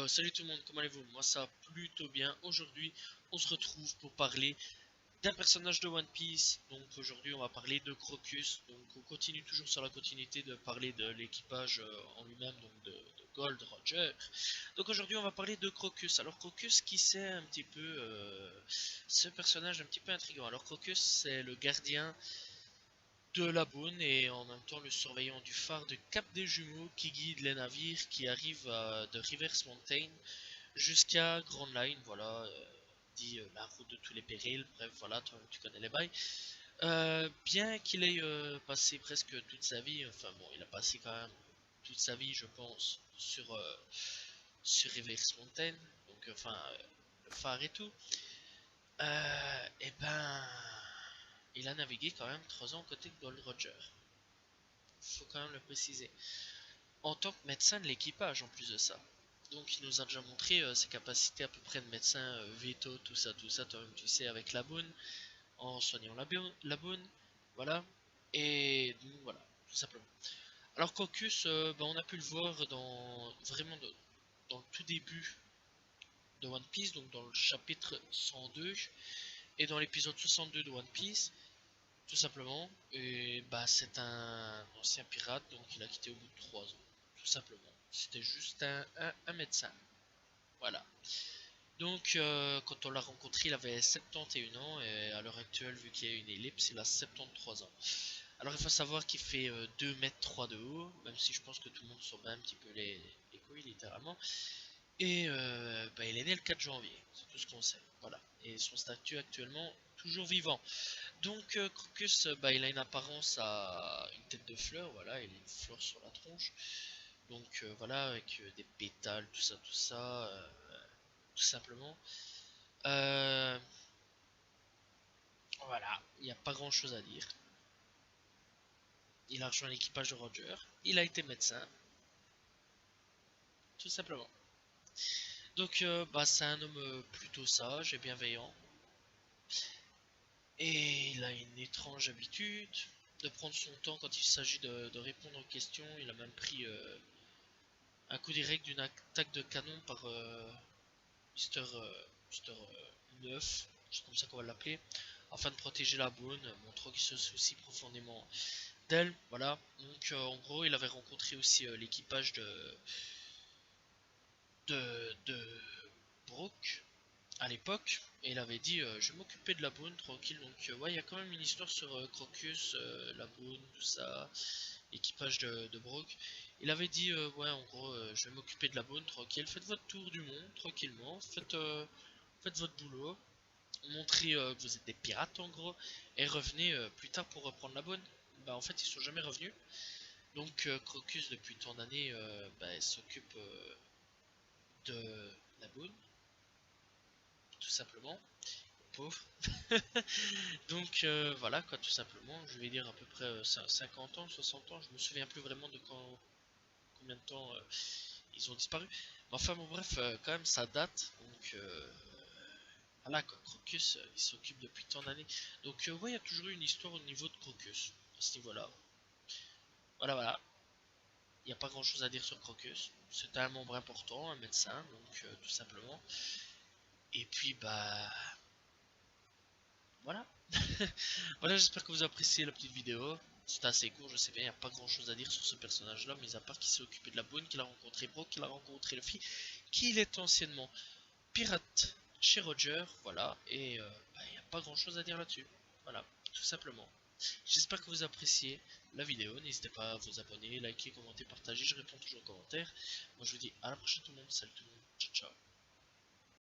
Salut tout le monde, comment allez-vous? Moi ça va plutôt bien. Aujourd'hui, on se retrouve pour parler d'un personnage de One Piece. Donc aujourd'hui, on va parler de Crocus. Donc on continue toujours sur la continuité de parler de l'équipage en lui-même, donc de Gold Roger. Donc aujourd'hui, on va parler de Crocus. Alors Crocus, qui c'est un petit peu ce personnage un petit peu intriguant. Alors Crocus, c'est le gardien de la Boune et en même temps le surveillant du phare de Cap des Jumeaux qui guide les navires qui arrivent de Rivers Mountain jusqu'à Grand Line, voilà, dit la route de tous les périls, bref, voilà, toi, tu connais les bails. Bien qu'il ait passé presque toute sa vie, enfin bon, il a passé quand même toute sa vie, je pense, sur Rivers Mountain, donc enfin, le phare et tout, et ben, il a navigué quand même 3 ans aux côtés de Gold Roger, faut quand même le préciser, en tant que médecin de l'équipage en plus de ça. Donc il nous a déjà montré ses capacités à peu près de médecin, veto, tout ça, toi-même tu sais, avec la boune, en soignant la boune, voilà. Et donc voilà, tout simplement. Alors Crocus, bah, on a pu le voir dans vraiment dans le tout début de One Piece, donc dans le chapitre 102 et dans l'épisode 62 de One Piece, tout simplement. Et bah c'est un ancien pirate, donc il a quitté au bout de 3 ans, tout simplement. C'était juste un médecin, voilà. Donc, quand on l'a rencontré, il avait 71 ans, et à l'heure actuelle, vu qu'il y a une ellipse, il a 73 ans. Alors, il faut savoir qu'il fait 2 mètres 3 de haut, même si je pense que tout le monde s'en bat un petit peu les couilles, littéralement. Et bah, il est né le 4 janvier, c'est tout ce qu'on sait, voilà. Et son statut actuellement, toujours vivant. Donc, Crocus, bah, il a une apparence à une tête de fleur, voilà, il a une fleur sur la tronche. Donc, voilà, avec des pétales, tout ça, tout simplement. Euh, voilà, il n'y a pas grand chose à dire. Il a rejoint l'équipage de Roger, il a été médecin, tout simplement. Donc, bah, c'est un homme plutôt sage et bienveillant. Et il a une étrange habitude de prendre son temps quand il s'agit de répondre aux questions. Il a même pris un coup direct d'une attaque de canon par Mister, Mister 9, c'est comme ça qu'on va l'appeler, afin de protéger la bonne, montrant qu'il se soucie profondément d'elle, voilà. Donc en gros, il avait rencontré aussi l'équipage de Brooke à l'époque, et il avait dit je vais m'occuper de la Boone tranquille. Donc ouais, il y a quand même une histoire sur Crocus, la Boone, tout ça, l'équipage de Brooke. Il avait dit ouais, en gros, je vais m'occuper de la Boone tranquille, faites votre tour du monde tranquillement, faites votre boulot, montrez que vous êtes des pirates en gros, et revenez plus tard pour reprendre la Boone. Bah en fait ils sont jamais revenus. Donc Crocus depuis tant d'années bah, s'occupe de la Boone, tout simplement. Pauvre. Donc voilà quoi, tout simplement. Je vais dire à peu près 50 ans, 60 ans. Je me souviens plus vraiment de combien de temps ils ont disparu. Mais enfin bon bref, quand même ça date. Donc voilà quoi, Crocus il s'occupe depuis tant d'années. Donc ouais, il y a toujours eu une histoire au niveau de Crocus. À ce niveau-là. Voilà voilà. Il n'y a pas grand chose à dire sur Crocus. C'est un membre important, un médecin, donc tout simplement. Et puis bah voilà. Voilà, j'espère que vous appréciez la petite vidéo. C'est assez court, je sais bien, il n'y a pas grand chose à dire sur ce personnage-là, mis à part qu'il s'est occupé de la bonne, qu'il a rencontré Brock, qu'il a rencontré Luffy, qu'il est anciennement pirate chez Roger, voilà, et bah, il n'y a pas grand chose à dire là-dessus. Voilà, tout simplement. J'espère que vous appréciez la vidéo, n'hésitez pas à vous abonner, liker, commenter, partager, je réponds toujours aux commentaires. Moi je vous dis à la prochaine tout le monde, salut tout le monde, ciao ciao.